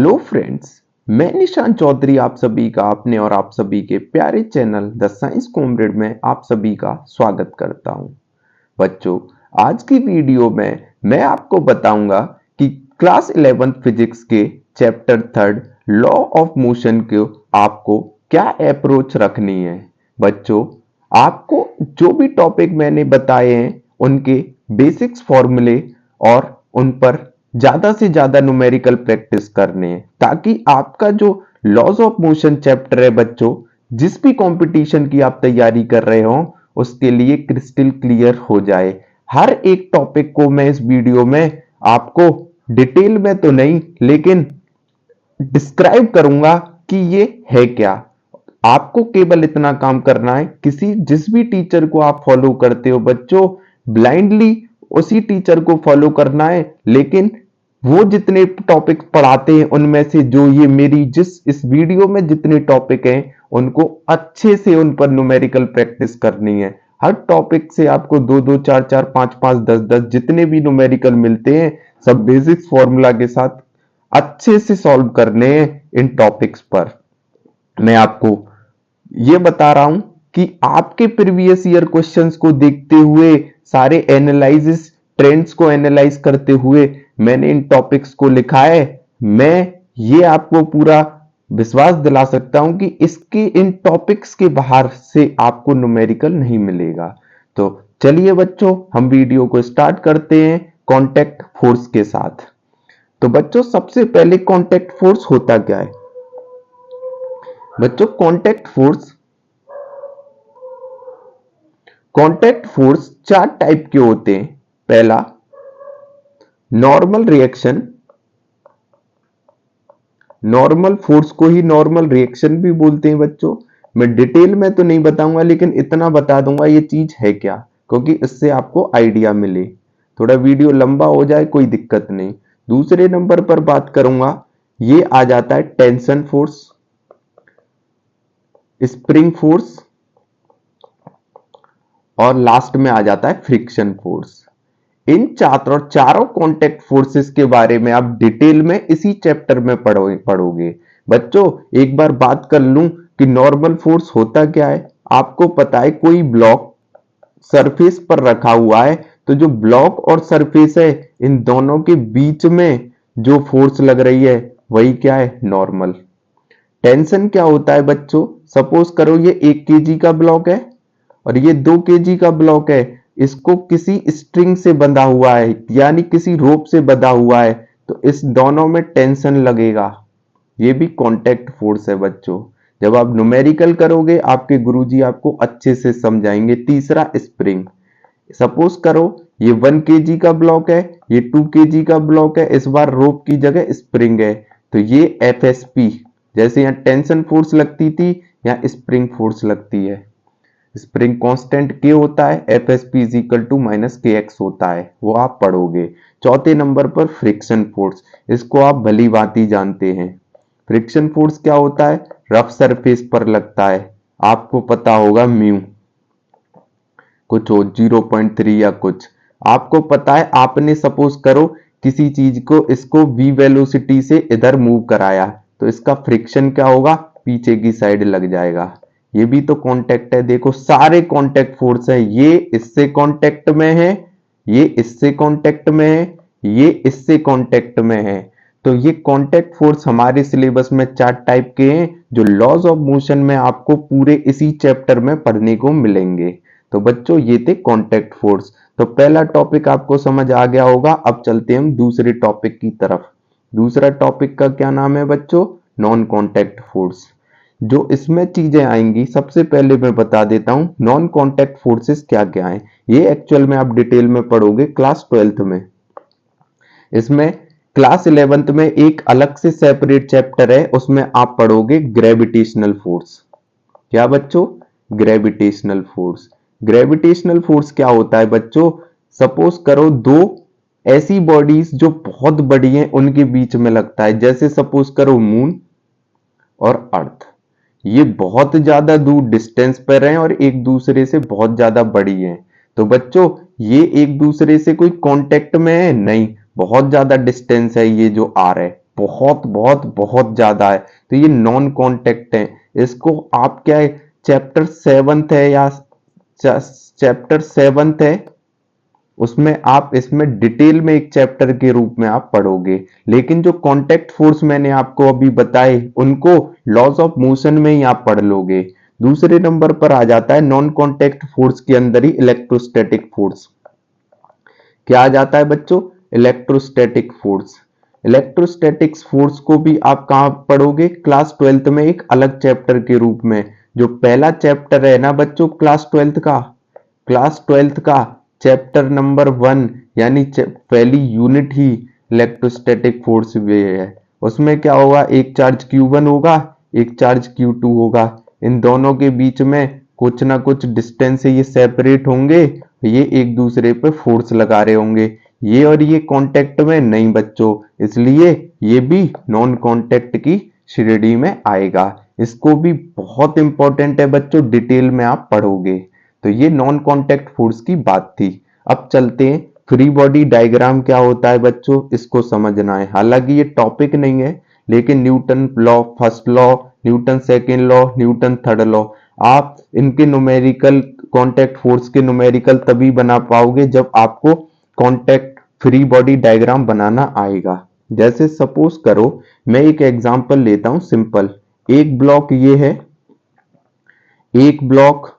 Hello friends, मैं निशान चौधरी आप सभी का अपने और आप सभी के प्यारे चैनल द साइंस कॉमरेड में आप सभी का स्वागत करता हूं। बच्चों, आज की वीडियो में मैं आपको बताऊंगा कि क्लास 11th फिजिक्स के चैप्टर 3 लॉ ऑफ मोशन को आपको क्या अप्रोच रखनी है। बच्चों, आपको जो भी टॉपिक मैंने बताए हैं उनके बेसिक्स फॉर्मूले और उन पर ज्यादा से ज्यादा न्यूमेरिकल प्रैक्टिस करने हैं ताकि आपका जो लॉज ऑफ मोशन चैप्टर है बच्चों, जिस भी कंपटीशन की आप तैयारी कर रहे हो उसके लिए क्रिस्टल क्लियर हो जाए। हर एक टॉपिक को मैं इस वीडियो में आपको डिटेल में तो नहीं लेकिन डिस्क्राइब करूंगा कि ये है क्या। आपको केवल इतना काम करना है, जिस भी टीचर को आप फॉलो करते हो बच्चों, ब्लाइंडली उसी टीचर को फॉलो करना है, लेकिन वो जितने टॉपिक पढ़ाते हैं उनमें से जो ये मेरी इस वीडियो में जितने टॉपिक हैं उनको अच्छे से उन पर न्यूमेरिकल प्रैक्टिस करनी है। हर टॉपिक से आपको 2-2, 4-4, 5-5, 10-10 जितने भी न्यूमेरिकल मिलते हैं सब बेसिक्स फॉर्मूला के साथ अच्छे से सॉल्व करने हैं। इन टॉपिक्स पर मैं आपको ये बता रहा हूं कि आपके प्रीवियस ईयर क्वेश्चंस को देखते हुए, सारे एनालिसिस ट्रेंड्स को एनालाइज करते हुए मैंने इन टॉपिक्स को लिखा है। मैं ये आपको पूरा विश्वास दिला सकता हूं कि इसके इन टॉपिक्स के बाहर से आपको न्यूमेरिकल नहीं मिलेगा। तो चलिए बच्चों, हम वीडियो को स्टार्ट करते हैं कांटेक्ट फोर्स के साथ। तो बच्चों, सबसे पहले कांटेक्ट फोर्स होता क्या है? बच्चों, कांटेक्ट फोर्स चार टाइप के होते हैं। पहला, नॉर्मल रिएक्शन। नॉर्मल फोर्स को ही नॉर्मल रिएक्शन भी बोलते हैं बच्चों। मैं डिटेल में तो नहीं बताऊंगा लेकिन इतना बता दूंगा ये चीज है क्या, क्योंकि इससे आपको आइडिया मिले। थोड़ा वीडियो लंबा हो जाए कोई दिक्कत नहीं। दूसरे नंबर पर बात करूंगा, ये आ जाता है टेंशन फोर्स, स्प्रिंग फोर्स और लास्ट में आ जाता है फ्रिक्शन फोर्स। इन चारों कॉन्टेक्ट फोर्सेस के बारे में आप डिटेल में इसी चैप्टर में पढ़ोगे। बच्चों, एक बार बात कर लूं कि नॉर्मल फोर्स होता क्या है। आपको पता है, कोई ब्लॉक सरफेस पर रखा हुआ है तो जो ब्लॉक और सरफेस है इन दोनों के बीच में जो फोर्स लग रही है वही क्या है? नॉर्मल। टेंशन क्या होता है बच्चों? सपोज करो ये 1 kg का ब्लॉक है और ये 2 kg का ब्लॉक है। इसको किसी स्ट्रिंग से बंधा हुआ है, यानी किसी रोप से बंधा हुआ है, तो इस दोनों में टेंशन लगेगा। ये भी कांटेक्ट फोर्स है बच्चों। जब आप न्यूमेरिकल करोगे आपके गुरुजी आपको अच्छे से समझाएंगे। तीसरा, स्प्रिंग। सपोज करो ये 1 kg का ब्लॉक है, ये 2 kg का ब्लॉक है, इस बार रोप की जगह स्प्रिंग है, तो ये FSP। जैसे यहाँ टेंशन फोर्स लगती थी, यहाँ स्प्रिंग फोर्स लगती है। स्प्रिंग कांस्टेंट के होता है, FSP is equal to -KX होता है, वो आप पढ़ोगे। चौथे नंबर पर फ्रिक्शन फोर्स, इसको आप भली भांति जानते हैं। फ्रिक्शन फोर्स क्या होता है? रफ सरफेस पर लगता है, आपको पता होगा म्यू कुछ हो 0.3 या कुछ, आपको पता है। आपने सपोज करो किसी चीज को, इसको v वेलोसिटी से इधर मूव कराया तो इसका फ्रिक्शन क्या होगा? पीछे की साइड लग जाएगा। ये भी तो कांटेक्ट है। देखो, सारे कांटेक्ट फोर्स है। ये इससे कांटेक्ट में है, ये इससे कांटेक्ट में है, ये इससे कांटेक्ट में है। तो ये कांटेक्ट फोर्स हमारे सिलेबस में 4 टाइप के हैं जो लॉज ऑफ मोशन में आपको पूरे इसी चैप्टर में पढ़ने को मिलेंगे। तो बच्चों, ये थे कांटेक्ट फोर्स। तो पहला टॉपिक आपको समझ आ गया होगा। अब चलते हैं हम दूसरे टॉपिक की तरफ। दूसरा टॉपिक का क्या नाम है बच्चों? Non contact force. जो इसमें चीजें आएंगी, सबसे पहले मैं बता देता हूं नॉन कांटेक्ट फोर्सेस क्या क्या हैं। ये एक्चुअल में आप डिटेल में पढ़ोगे क्लास 12th में। इसमें क्लास 11th में एक अलग से सेपरेट चैप्टर है, उसमें आप पढ़ोगे ग्रेविटेशनल फोर्स। क्या बच्चों? Gravitational force. ग्रेविटेशनल फोर्स क्या होता है बच्चों? सपोज करो दो ऐसी बॉडीज जो बहुत बड़ी हैं उनके बीच में लगता है। जैसे सपोज करो मून और अर्थ, ये बहुत ज्यादा दूर डिस्टेंस पर हैं और एक दूसरे से बहुत ज्यादा बड़ी हैं। तो बच्चों, ये एक दूसरे से कोई कांटेक्ट में है नहीं, बहुत ज्यादा डिस्टेंस है ये जो आ रहा है। बहुत बहुत बहुत ज्यादा है, तो ये नॉन कांटेक्ट है। इसको आप क्या है, चैप्टर 7th है या चैप्टर 7th है, उसमें आप इसमें डिटेल में एक चैप्टर के रूप में आप पढ़ोगे। लेकिन जो कांटेक्ट फोर्स मैंने आपको अभी बताए उनको लॉज ऑफ मोशन में ही आप पढ़ लोगे। दूसरे नंबर पर आ जाता है नॉन कांटेक्ट फोर्स के अंदर ही इलेक्ट्रोस्टैटिक फोर्स। क्या आ जाता है बच्चों, इलेक्ट्रोस्टैटिक फोर्स। इलेक्ट्रोस्टैटिक्स फोर्स को भी आप कहां पढ़ोगे, क्लास 12th में एक अलग चैप्टर के रूप में। जो पहला चैप्टर है ना बच्चों क्लास 12th का चैप्टर नंबर 1 यानी पहली यूनिट ही इलेक्ट्रोस्टैटिक फोर्स वे है। उसमें क्या होगा, एक चार्ज Q1 होगा, एक चार्ज Q2 होगा। इन दोनों के बीच में कुछ ना कुछ डिस्टेंस से ये सेपरेट होंगे, ये एक दूसरे पे फोर्स लगा रहे होंगे। ये और ये कांटेक्ट में नहीं बच्चों, इसलिए ये भी नॉन कांटेक्ट की श्रेणी में आएगा। इसको भी बहुत इंपॉर्टेंट है बच्चों, डिटेल में आप पढ़ोगे। तो ये नॉन कांटेक्ट फोर्स की बात थी। अब चलते हैं, फ्री बॉडी डायग्राम क्या होता है बच्चों, इसको समझना है। हालांकि ये टॉपिक नहीं है, लेकिन Newton law first law, Newton second law, Newton third law, आप इनके न्यूमेरिकल कांटेक्ट फोर्स के न्यूमेरिकल तभी बना पाओगे जब आपको कांटेक्ट फ्री बॉडी डायग्राम बनाना आएगा। जैसे सपोज करो, मैं एक एग्जांपल लेता हूं सिंपल। एक ब्लॉक ये है, एक ब्लॉक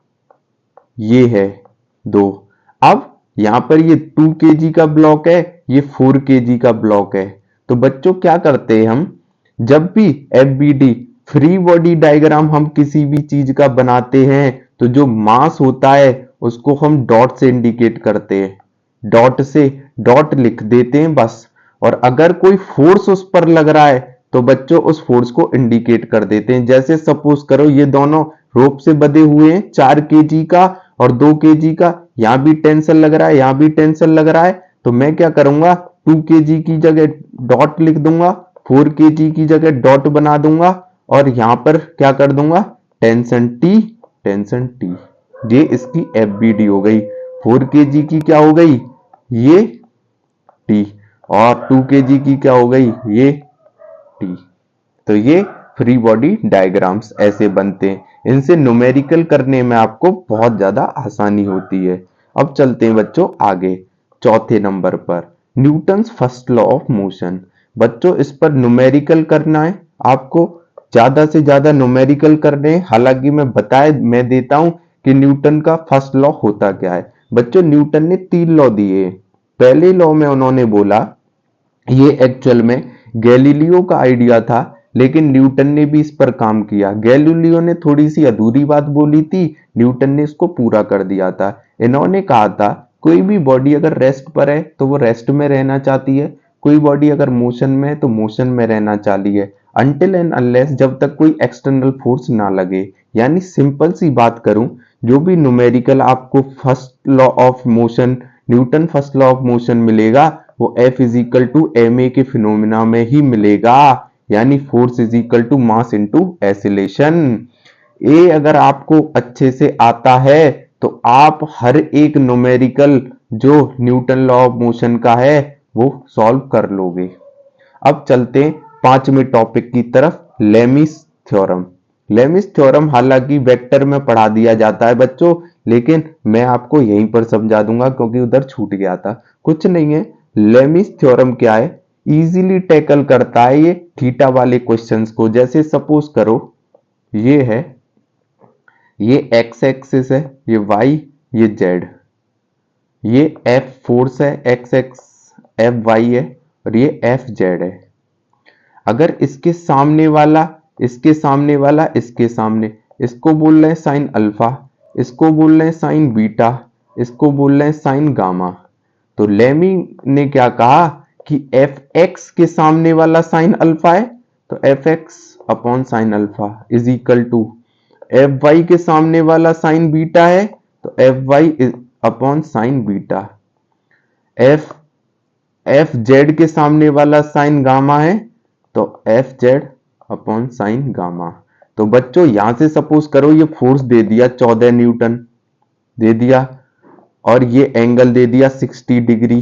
ये है, दो। अब यहां पर ये 2 kg का ब्लॉक है, ये 4 kg का ब्लॉक है। तो बच्चों क्या करते हैं हम, जब भी एफबीडी फ्री बॉडी डायग्राम हम किसी भी चीज का बनाते हैं तो जो मास होता है उसको हम डॉट से इंडिकेट करते हैं, डॉट से डॉट लिख देते हैं बस। और अगर कोई फोर्स उस पर लग रहा है तो बच्चों उस फोर्स को इंडिकेट कर देते हैं। जैसे सपोज करो ये दोनों रोप से बंधे हुए हैं, 4 kg का और 2 kg का, यहां भी टेंशन लग रहा है, यहां भी टेंशन लग रहा है। तो मैं क्या करूंगा, 2 kg की जगह डॉट लिख दूंगा, 4 kg की जगह डॉट बना दूंगा और यहां पर क्या कर दूंगा, टेंशन टी, टेंशन टी। ये इसकी एफबीडी हो गई। 4 kg की क्या हो गई, ये टी, और 2 kg की क्या हो गई, ये टी। तो ये फ्री बॉडी डायग्राम्स ऐसे बनते हैं। इनसे न्यूमेरिकल करने में आपको बहुत ज्यादा आसानी होती है। अब चलते हैं बच्चों आगे, चौथे नंबर पर Newton's first law of motion. बच्चों इस पर न्यूमेरिकल करना है आपको, ज्यादा से ज्यादा न्यूमेरिकल करने हैं। हालांकि मैं देता हूं कि न्यूटन का फर्स्ट लॉ होता क्या है। बच्चों न्यूटन ने 3 लॉ दिए। पहले लॉ में उन्होंने बोला, ये एक्चुअल में गैलीलियो का आइडिया था, लेकिन न्यूटन ने भी इस पर काम किया। गैलीलियो ने थोड़ी सी अधूरी बात बोली थी, न्यूटन ने इसको पूरा कर दिया था। इन्होंने कहा था कोई भी बॉडी अगर रेस्ट पर है तो वो रेस्ट में रहना चाहती है, कोई बॉडी अगर मोशन में है तो मोशन में रहना चाहती है, अनटिल एंड अनलेस जब तक कोई एक्सटर्नल फोर्स ना लगे। यानी सिंपल सी बात करूं, जो भी न्यूमेरिकल आपको first law of motion, Newton first law of motion मिलेगा वो F is equal to M A के फिनोमिना में ही मिलेगा। यानी force is equal to mass into acceleration. ए अगर आपको अच्छे से आता है तो आप हर एक न्यूमेरिकल जो न्यूटन लॉ ऑफ मोशन का है वो सॉल्व कर लोगे। अब चलते हैं पांचवें टॉपिक की तरफ, लेमिस थ्योरम। लेमिस थ्योरम हालांकि वेक्टर में पढ़ा दिया जाता है बच्चों, लेकिन मैं आपको यहीं पर समझा दूंगा क्योंकि उधर छूट गया था। कुछ नहीं है, लेमिस थ्योरम क्या है, इजीली टैकल करता है ये थीटा वाले क्वेश्चंस को। जैसे सपोज करो ये है, ये एक्स एक्सिस है, ये वाई, ये जेड, ये एफ फोर्स है, एक्स एक्स एफ वाई है और ये एफ जेड है। अगर इसके सामने वाला, इसके सामने वाला, इसके सामने, इसको बोल रहे हैं साइन अल्फा, इसको बोल रहे हैं साइन बीटा, इसको बोल रहे हैं साइन गामा। तो लेमी ने क्या कहा कि एफ एक्स के सामने वाला साइन अल्फा है तो F X upon sine alpha is equal to, F Y के सामने वाला साइन बीटा है तो F Y upon sine beta, F F Z के सामने वाला साइन गामा है तो F Z upon sine gamma. तो बच्चों यहां से सपोज करो ये फोर्स दे दिया 14 न्यूटन दे दिया और ये एंगल दे दिया 60 डिग्री।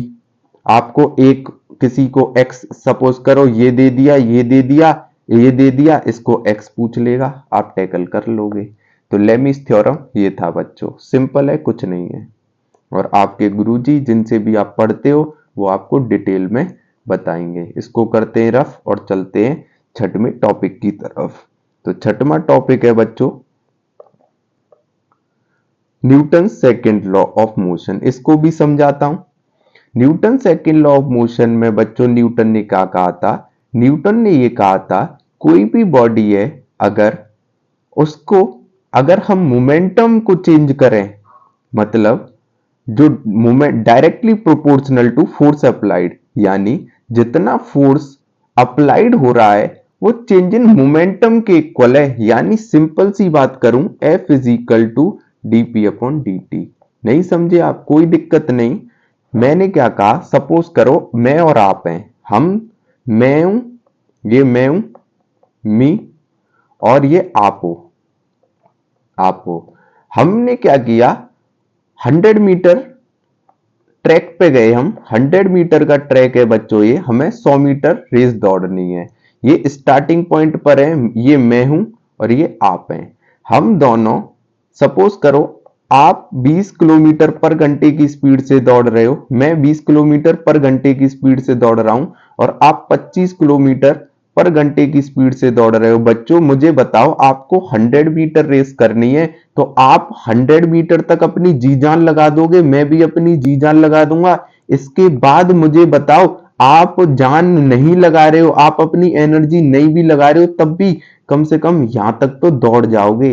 आपको एक किसी को x सपोज करो ये दे दिया, ये दे दिया, ये दे दिया, इसको x पूछ लेगा, आप टैकल कर लोगे। तो लेमीज थ्योरम ये था बच्चों, सिंपल है, कुछ नहीं है। और आपके गुरुजी जिनसे भी आप पढ़ते हो वो आपको डिटेल में बताएंगे। इसको करते हैं रफ और चलते हैं छठवें टॉपिक की तरफ। तो छठवां टॉपिक है बच्चों Newton second law of motion. इसको भी समझाता हूं। Newton second law of motion में बच्चों न्यूटन ने क्या कहा था? न्यूटन ने ये कहा था कोई भी बॉडी है अगर उसको अगर हम मोमेंटम को चेंज करें, मतलब जो moment directly proportional to force applied, यानी जितना फोर्स अप्लाइड हो रहा है वो चेंज इन मोमेंटम के इक्वल है। यानी सिंपल सी बात करूं F is equal to dp upon dt। नहीं समझे आप? कोई दिक्कत नहीं। मैंने क्या कहा, सपोज करो मैं और आप हैं, मैं हूं, ये मैं हूं, मी, और ये आप हो। हमने क्या किया, 100 मीटर ट्रैक पे गए हम। 100 मीटर का ट्रैक है बच्चों ये, हमें 100 मीटर रेस दौड़नी है। ये स्टार्टिंग पॉइंट पर है, ये मैं हूं और ये आप हैं। हम दोनों सपोज करो आप 20 किलोमीटर पर घंटे की स्पीड से दौड़ रहे हो, मैं 20 किलोमीटर पर घंटे की स्पीड से दौड़ रहा हूं, और आप 25 किलोमीटर पर घंटे की स्पीड से दौड़ रहे हो। बच्चों मुझे बताओ, आपको 100 मीटर रेस करनी है तो आप 100 मीटर तक अपनी जी जान लगा दोगे, मैं भी अपनी जी जान लगा दूंगा। इसके बाद मुझे बताओ, आप जान नहीं लगा रहे हो, आप अपनी एनर्जी नहीं भी लगा रहे हो, तब भी कम से कम यहां तक तो दौड़ जाओगे।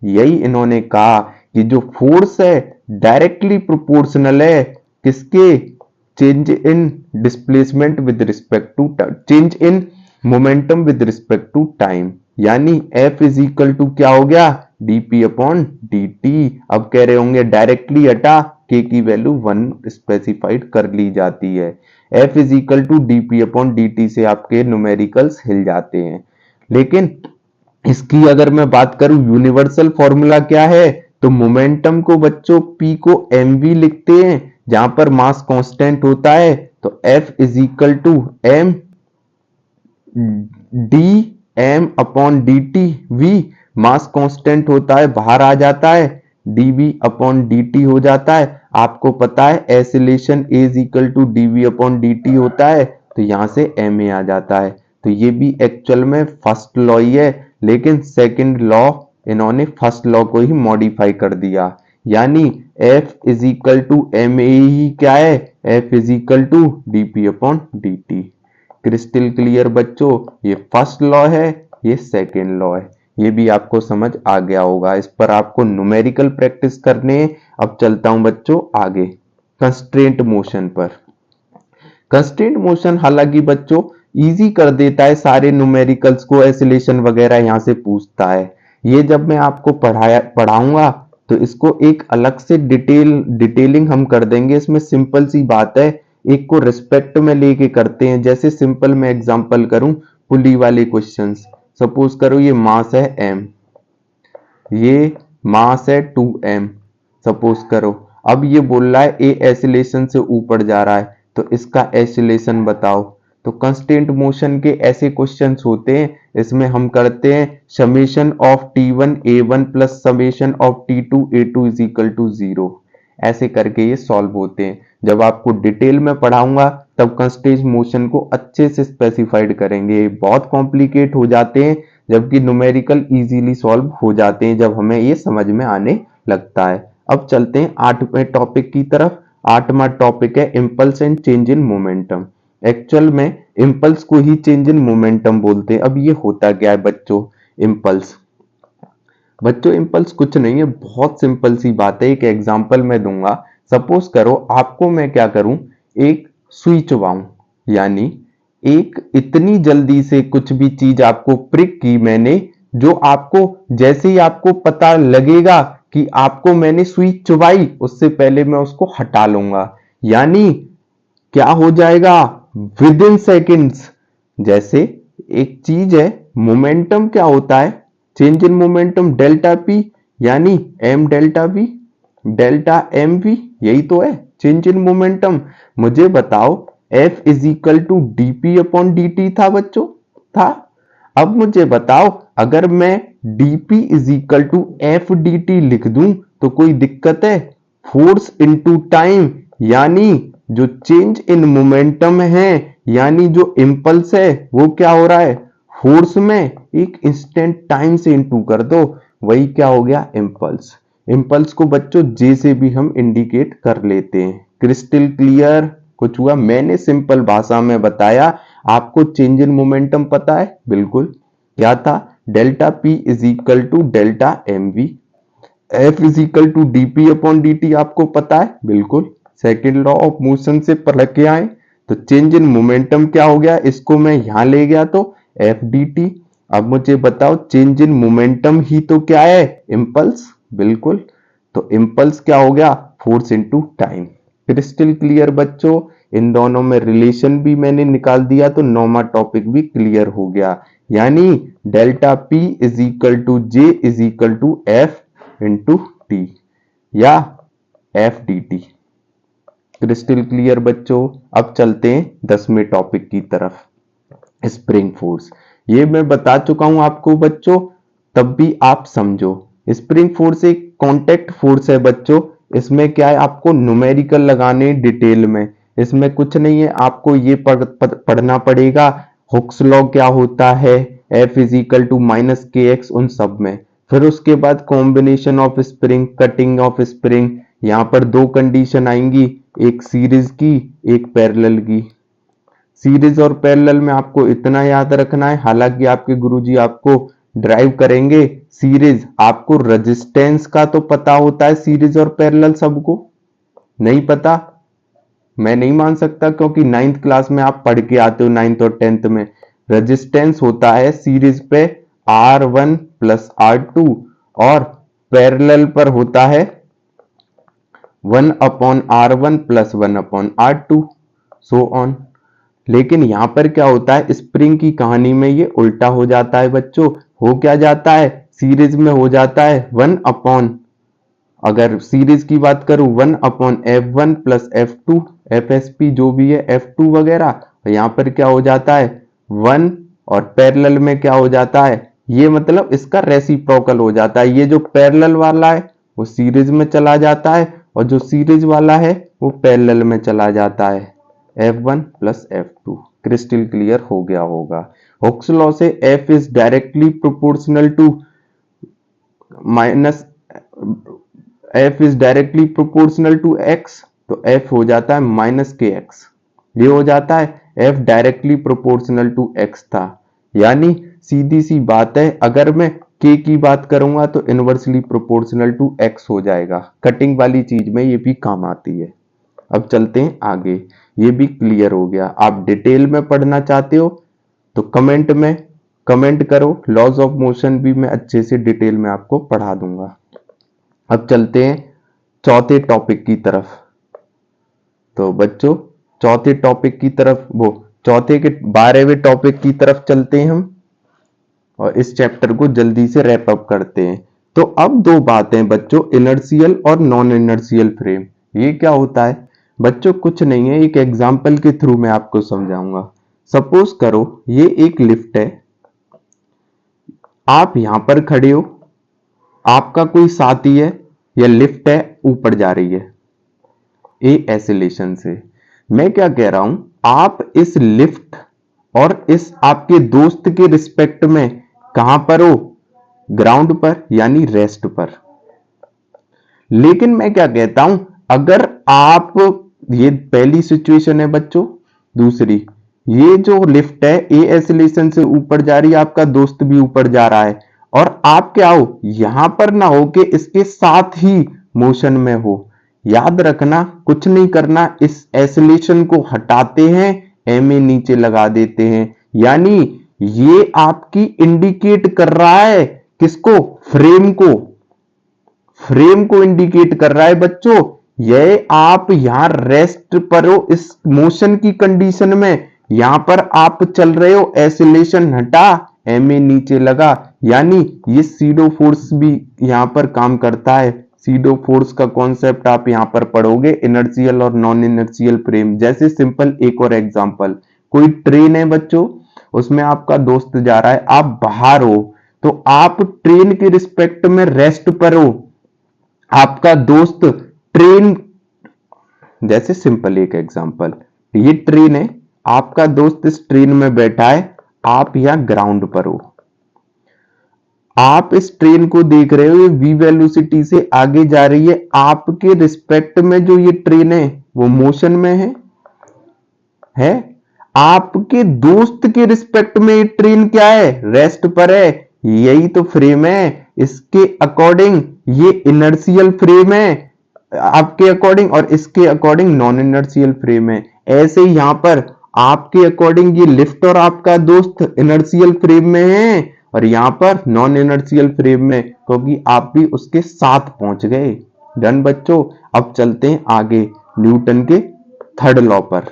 यही इन्होंने कहा कि जो फोर्स है डायरेक्टली प्रोपोर्शनल है किसके? Change in displacement with respect to change in momentum with respect to time. यानी F इज इक्वल टू क्या हो गया? dp upon dt। अब कह रहे होंगे डायरेक्टली हटा, k की वैल्यू 1 स्पेसिफाइड कर ली जाती है। F is equal to dp upon dt से आपके न्यूमेरिकल्स हिल जाते हैं। लेकिन इसकी अगर मैं बात करूं यूनिवर्सल फॉर्मूला क्या है, तो मोमेंटम को बच्चों p को mv लिखते हैं, जहां पर मास कांस्टेंट होता है। तो F is equal to m D M upon D T. वी मास कांस्टेंट होता है, बाहर आ जाता है, dv अपॉन dt हो जाता है। आपको पता है acceleration A is equal to dv upon dt होता है, तो यहां से ma आ जाता है। तो ये भी एक्चुअल में फर्स्ट लॉ ही है, लेकिन सेकंड लॉ इन्होंने फर्स्ट लॉ को ही मॉडिफाई कर दिया। यानी F is equal to ma ही क्या है? F is equal to dp upon dt। Crystal clear बच्चों? ये फर्स्ट लॉ है, ये सेकंड लॉ है। ये भी आपको समझ आ गया होगा। इस पर आपको न्यूमेरिकल प्रैक्टिस करने हैं। अब चलता हूं बच्चों आगे कंस्ट्रेंट मोशन पर। कंस्ट्रेंट मोशन हालांकि बच्चों इजी कर देता है सारे न्यूमेरिकल्स को, एसिलेशन वगैरह यहां से पूछता है। ये जब मैं आपको पढ़ाऊंगा तो इसको एक अलग से डिटेलिंग हम कर देंगे। इसमें सिंपल सी बात है, एक को रिस्पेक्ट में लेके करते हैं। जैसे सिंपल मैं एग्जांपल करूं पुली वाले क्वेश्चंस, सपोज करो ये मास है m, ये मास है 2m, सपोज करो। अब ये बोल रहा है ए एसिलेशन से ऊपर जा रहा है, तो इसका एसिलेशन बताओ। तो कंस्टेंट मोशन के ऐसे क्वेश्चंस होते हैं, इसमें हम करते हैं summation of t1 a1 plus summation of t2 a2 is equal to 0। ऐसे करके ये सॉल्व होते हैं। जब आपको डिटेल में पढ़ाऊंगा तब कंस्टेंट मोशन को अच्छे से स्पेसिफाइड करेंगे। बहुत कॉम्प्लिकेट हो जाते हैं, जबकि न्यूमेरिकल इजीली सॉल्व हो जाते हैं जब हमें ये समझ में आने लगता है। अब चलते हैं 8वें टॉपिक की तरफ। 8वां टॉपिक है impulse and change in momentum. Actual में इंपल्स को ही चेंज इन मोमेंटम बोलते हैं। अब ये होता क्या है बच्चों इंपल्स? बच्चों इंपल्स कुछ नहीं है, बहुत सिंपल सी बात है। एक एग्जांपल मैं दूंगा। सपोज करो आपको मैं क्या करूं, एक सुई चबाऊं, यानी एक इतनी जल्दी से कुछ भी चीज आपको प्रिक की मैंने, जो आपको जैसे ही आपको पता लगेगा कि आपको मैंने सुई चुबाई, उससे पहले मैं उसको हटा लूंगा। यानी क्या हो जाएगा? Within seconds. जैसे एक चीज है, मोमेंटम क्या होता है? Change in momentum delta P, यानी M delta V, delta M V, यही तो है चेंज इन मोमेंटम। मुझे बताओ F is equal to dp upon dt था बच्चों, था। अब मुझे बताओ अगर मैं dp is equal to F dt लिख दूं तो कोई दिक्कत है? फोर्स इनटू टाइम, यानी जो चेंज इन मोमेंटम है, यानी जो इंपल्स है वो क्या हो रहा है? फोर्स में एक इंस्टेंट टाइम से इनटू कर दो, वही क्या हो गया? इंपल्स। इंपल्स को बच्चों जे से भी हम इंडिकेट कर लेते हैं। Crystal clear? कुछ हुआ? मैंने सिंपल भाषा में बताया। आपको चेंज इन मोमेंटम पता है? बिल्कुल। क्या था? Delta P is equal to delta M V. F is equal to DP upon D T आपको पता है? बिल्कुल। सेकेंड लॉ ऑफ मोशन से पढ़ के आए। तो चेंज इन मोमेंटम क्या हो गया? इसको मैं यहां ले गया तो एफ डी टी। अब मुझे बताओ चेंज इन मोमेंटम ही तो क्या है? इंपल्स। बिल्कुल। तो इंपल्स क्या हो गया? Force into time. Crystal clear बच्चों? इन दोनों में रिलेशन भी मैंने निकाल दिया तो नौवां टॉपिक भी क्लियर हो गया। यानी delta P is equal to J is equal to F into T या F D T. Crystal clear बच्चों? अब चलते हैं 10वें टॉपिक की तरफ, स्प्रिंग फोर्स। ये मैं बता चुका हूं आपको बच्चों, तब भी आप समझो। स्प्रिंग फोर्स एक कांटेक्ट फोर्स है बच्चों। इसमें क्या है? आपको न्यूमेरिकल लगाने डिटेल में, इसमें कुछ नहीं है। आपको ये पढ़ना पड़ेगा हुक्स लॉ क्या होता है, F is equal to minus K X, उन सब में। फिर उसके बाद combination of spring, cutting of spring. यहां पर दो कंडीशन आएंगी, एक सीरीज की, एक पैरेलल की। सीरीज और पैरेलल में आपको इतना याद रखना है, हालांकि आपके गुरुजी आपको ड्राइव करेंगे सीरीज। आपको रेजिस्टेंस का तो पता होता है, सीरीज और पैरेलल सबको नहीं पता? मैं नहीं मान सकता, क्योंकि 9th क्लास में आप पढ़ के आते हो, 9th और 10th में। रेजिस्टेंस होता है सीरीज पे R1 प्लस R2 और पैरेलल पर होता है 1/R1 plus 1/R2, so on. लेकिन यहां पर क्या होता है, स्प्रिंग की कहानी में ये उल्टा हो जाता है बच्चों। हो क्या जाता है? सीरीज में हो जाता है अगर सीरीज की बात करूं 1/F1 प्लस F2, FSP जो भी है, F2 वगैरह। यहां पर क्या हो जाता है? 1। और पैरेलल में क्या हो जाता है? ये मतलब इसका रेसिप्रोकल हो जाता है। ये जो पैरेलल वाला है वो सीरीज में चला जाता है, और जो सीरीज वाला है वो पैरेलल में चला जाता है, F1 plus F2। Crystal clear हो गया होगा। हुक्स लॉ से F is directly proportional to minus F is directly proportional to X, तो F हो जाता है माइनस के एक्स। ये हो जाता है F directly proportional to X था। यानी सीधी सी बात है, अगर मैं K की बात करूंगा तो इनवर्सली प्रोपोर्शनल टू X हो जाएगा। कटिंग वाली चीज में ये भी काम आती है। अब चलते हैं आगे। ये भी क्लियर हो गया। आप डिटेल में पढ़ना चाहते हो तो कमेंट में कमेंट करो। लॉज ऑफ मोशन भी मैं अच्छे से डिटेल में आपको पढ़ा दूंगा। अब चलते हैं चौथे टॉपिक की तरफ। तो बच्चों चौथे टॉपिक की तरफ, वो चौथे के 12वें टॉपिक की तरफ चलते हैं हम, और इस चैप्टर को जल्दी से रैप अप करते हैं। तो अब दो बातें बच्चों, इनर्शियल और नॉन इनर्शियल फ्रेम। ये क्या होता है बच्चों? कुछ नहीं है, एक एग्जांपल के थ्रू मैं आपको समझाऊंगा। सपोज करो ये एक लिफ्ट है, आप यहां पर खड़े हो, आपका कोई साथी है, या लिफ्ट है ऊपर जा रही है ए एसिलेशन से। मैं क्या कह रहा हूं, आप इस लिफ्ट और इस आपके दोस्त के रिस्पेक्ट में कहां पर हो? ग्राउंड पर, यानी रेस्ट पर। लेकिन मैं क्या कहता हूं, अगर आप, ये पहली सिचुएशन है बच्चों। दूसरी, ये जो लिफ्ट है ए एसिलेशन से ऊपर जा रही है, आपका दोस्त भी ऊपर जा रहा है, और आप क्या हो, यहां पर ना हो कि इसके साथ ही मोशन में हो। याद रखना, कुछ नहीं करना, इस एसिलेशन को हटाते हैं, एम ए नीचे लगा देते हैं। यानी ये आपकी इंडिकेट कर रहा है किसको? फ्रेम को। फ्रेम को इंडिकेट कर रहा है बच्चों। ये आप यहां रेस्ट पर हो इस मोशन की कंडीशन में, यहां पर आप चल रहे हो, एसिलेशन हटा, एम ए नीचे लगा। यानी ये सीडो फोर्स भी यहां पर काम करता है। सीडो फोर्स का कॉन्सेप्ट आप यहाँ पर पढ़ोगे, इनर्शियल और नॉन इनर्शियल फ्रेम। जैसे सिंपल एक और एग्जांपल, कोई ट्रेन है बच्चों, उसमें आपका दोस्त जा रहा है, आप बाहर हो, तो आप ट्रेन के रिस्पेक्ट में रेस्ट पर हो, आपका दोस्त ट्रेन, जैसे सिंपल एक एग्जांपल, ये ट्रेन है, आपका दोस्त इस ट्रेन में बैठा है, आप यहां ग्राउंड पर हो, आप इस ट्रेन को देख रहे हो, ये वी वेलोसिटी से आगे जा रही है, आपके रिस्पेक्ट में जो ये ट्रेन है वो मोशन में है, आपके दोस्त के रिस्पेक्ट में ये ट्रेन क्या है, रेस्ट पर है। यही तो फ्रेम है, इसके अकॉर्डिंग ये इनर्शियल फ्रेम है आपके अकॉर्डिंग, और इसके अकॉर्डिंग नॉन इनर्शियल फ्रेम है। ऐसे ही यहां पर आपके अकॉर्डिंग ये लिफ्ट और आपका दोस्त इनर्शियल फ्रेम में है, और यहां पर नॉन इनर्शियल फ्रेम में, क्योंकि आप भी उसके साथ पहुंच गए। डन बच्चों, अब चलते हैं आगे न्यूटन के थर्ड लॉ पर।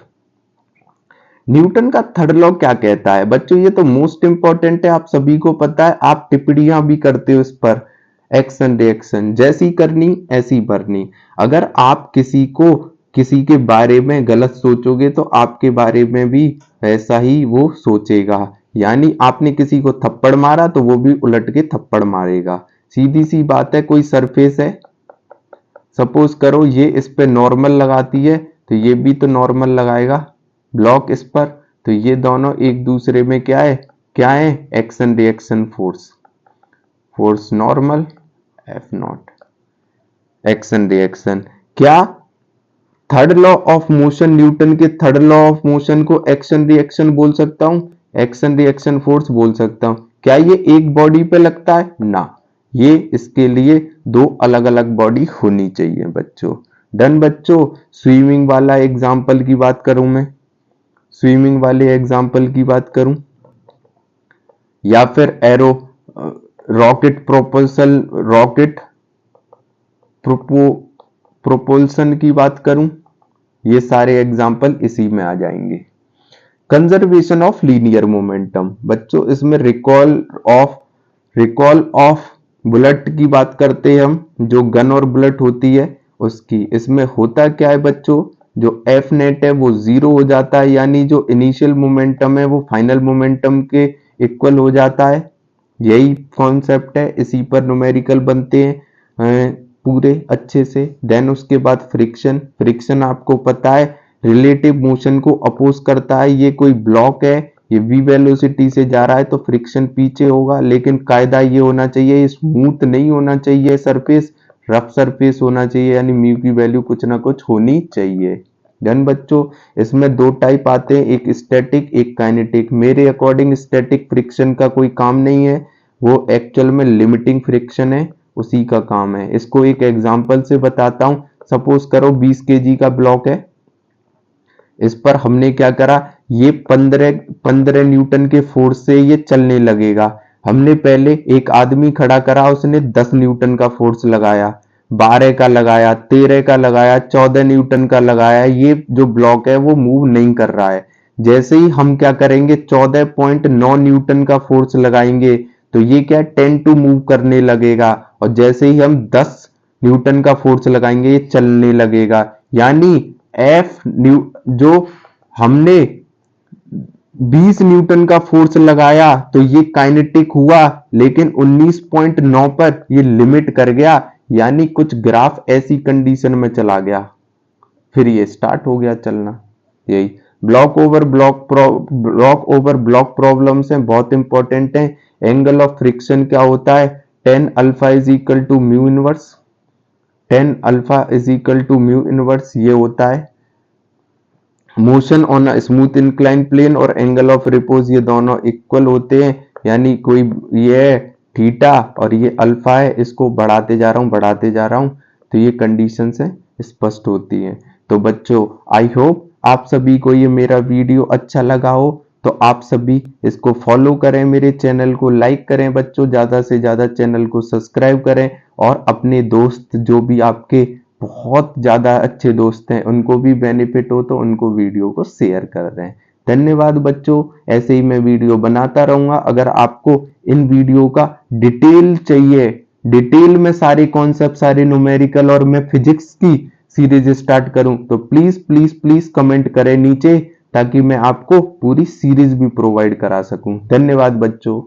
न्यूटन का थर्ड लॉ क्या कहता है बच्चों, ये तो मोस्ट इंपॉर्टेंट है, आप सभी को पता है, आप टिप्पणियां भी करते हो इस पर। एक्शन रिएक्शन जैसी करनी ऐसी भरनी। अगर आप किसी के बारे में गलत सोचोगे तो आपके बारे में भी वैसा ही वो सोचेगा। यानी आपने किसी को थप्पड़ मारा तो वो भी उलट के थप्पड़ मारेगा। सीधी सी बात है, कोई सरफेस है, सपोज करो ये इस पे नॉर्मल लगाती है, तो ये भी तो नॉर्मल लगाएगा ब्लॉक इस पर, तो ये दोनों एक दूसरे में क्या है, action reaction force. Force normal, F not, action reaction. क्या third law of motion, Newton के थर्ड लॉ ऑफ मोशन को एक्शन रिएक्शन बोल सकता हूं, एक्शन रिएक्शन फोर्स बोल सकता हूं। क्या ये एक बॉडी पे लगता है ना, ये इसके लिए दो अलग अलग बॉडी होनी चाहिए बच्चों। डन बच्चों, स्विमिंग वाला एग्जांपल की बात करूं मैं, स्विमिंग वाले एग्जांपल की बात करूं, या फिर एरो रॉकेट प्रोपल्सन, रॉकेट प्रोपोल्सन की बात करूं, ये सारे एग्जांपल इसी में आ जाएंगे। कंजर्वेशन ऑफ लीनियर मोमेंटम बच्चों, इसमें रिकॉल ऑफ बुलेट की बात करते हैं हम, जो गन और बुलेट होती है उसकी। इसमें होता क्या है बच्चों, जो एफ नेट है वो जीरो हो जाता है, यानी जो इनिशियल मोमेंटम है वो फाइनल मोमेंटम के इक्वल हो जाता है। यही कॉन्सेप्ट है, इसी पर न्यूमेरिकल बनते हैं पूरे अच्छे से। देन उसके बाद फ्रिक्शन, फ्रिक्शन आपको पता है रिलेटिव मोशन को अपोज करता है। ये कोई ब्लॉक है, ये वी वेलोसिटी से जा रहा है तो फ्रिक्शन पीछे होगा, लेकिन कायदा ये होना चाहिए, स्मूथ नहीं होना चाहिए सरफेस, रफ सरफेस होना चाहिए, यानी म्यू की वैल्यू कुछ ना कुछ होनी चाहिए। डन बच्चों, इसमें दो टाइप आते हैं, एक स्टैटिक एक काइनेटिक। मेरे अकॉर्डिंग स्टैटिक फ्रिक्शन का कोई काम नहीं है, वो एक्चुअल में लिमिटिंग फ्रिक्शन है, उसी का काम है। इसको एक एग्जांपल से बताता हूं। सपोज करो 20 केजी का ब्लॉक है, इस पर हमने क्या करा, ये 15 न्यूटन के फोर्स से ये चलने लगेगा। हमने पहले एक आदमी खड़ा करा, उसने 10 न्यूटन का फोर्स लगाया, 12 का लगाया, 13 का लगाया, 14 न्यूटन का लगाया, ये जो ब्लॉक है वो मूव नहीं कर रहा है। जैसे ही हम क्या करेंगे, 14.9 न्यूटन का फोर्स लगाएंगे तो ये क्या 10 टू मूव करने लगेगा, और जैसे ही हम 10 न्यूटन का फोर्स लगाएंगे ये चलने लगेगा। यानी एफ जो हमने 20 न्यूटन का फोर्स लगाया तो ये काइनेटिक हुआ, लेकिन 19.9 पर ये लिमिट कर गया, यानी कुछ ग्राफ ऐसी कंडीशन में चला गया, फिर ये स्टार्ट हो गया चलना। यही ब्लॉक ओवर ब्लॉक प्रॉब्लम्स हैं, बहुत इंपॉर्टेंट है। एंगल ऑफ फ्रिक्शन क्या होता है, tan alpha is equal to mu inverse, tan alpha is equal to mu inverse ये होता है। Motion on a smooth incline plane और एंगल ऑफ रिपोज ये दोनों इक्वल होते हैं, यानी कोई ये थीटा और ये अल्फा है, इसको बढ़ाते जा रहा हूं तो ये कंडीशन से स्पष्ट होती है। तो बच्चों, आई होप आप सभी को ये मेरा वीडियो अच्छा लगा हो, तो आप सभी इसको फॉलो करें, मेरे चैनल को लाइक करें बच्चों, ज्यादा से ज्यादा चैनल को सब्सक्राइब करें, और अपने दोस्त जो भी आपके बहुत ज्यादा अच्छे दोस्त हैं उनको भी बेनिफिट हो तो उनको वीडियो को शेयर कर दें। धन्यवाद बच्चों, ऐसे ही मैं वीडियो बनाता रहूंगा। अगर आपको इन वीडियो का डिटेल चाहिए डिटेल में सारे कॉन्सेप्ट, सारे न्यूमेरिकल और मैं फिजिक्स की सीरीज स्टार्ट करूं तो प्लीज प्लीज प्लीज कमेंट करें नीचे, ताकि मैं आपको पूरी सीरीज भी प्रोवाइड करा सकूं। धन्यवाद बच्चों।